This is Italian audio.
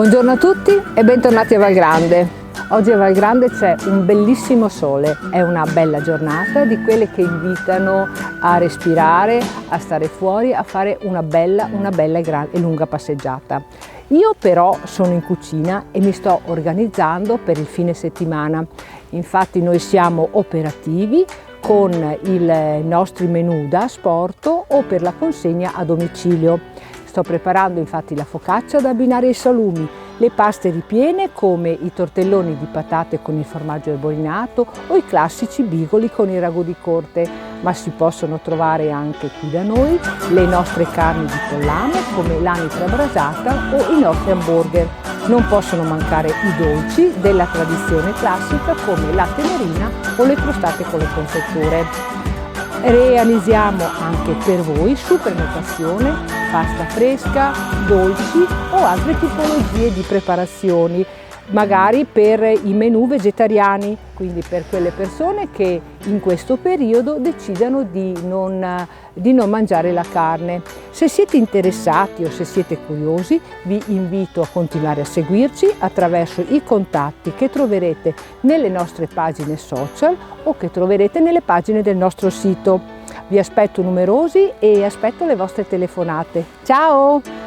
Buongiorno a tutti e bentornati a Valgrande. Oggi a Valgrande c'è un bellissimo sole, è una bella giornata di quelle che invitano a respirare, a stare fuori, a fare una bella e lunga passeggiata. Io però sono in cucina e mi sto organizzando per il fine settimana. Infatti noi siamo operativi con i nostri menù da asporto o per la consegna a domicilio. Sto preparando infatti la focaccia da abbinare ai salumi, le paste ripiene come i tortelloni di patate con il formaggio ebolinato o i classici bigoli con il ragù di corte, ma si possono trovare anche qui da noi le nostre carni di pollame come l'anitra brasata o i nostri hamburger. Non possono mancare i dolci della tradizione classica come la tenerina o le crostate con le confetture. Realizziamo anche per voi supernotazione, pasta fresca, dolci o altre tipologie di preparazioni, magari per i menù vegetariani, quindi per quelle persone che in questo periodo decidano di non mangiare la carne. Se siete interessati o se siete curiosi, vi invito a continuare a seguirci attraverso i contatti che troverete nelle nostre pagine social o che troverete nelle pagine del nostro sito. Vi aspetto numerosi e aspetto le vostre telefonate. Ciao!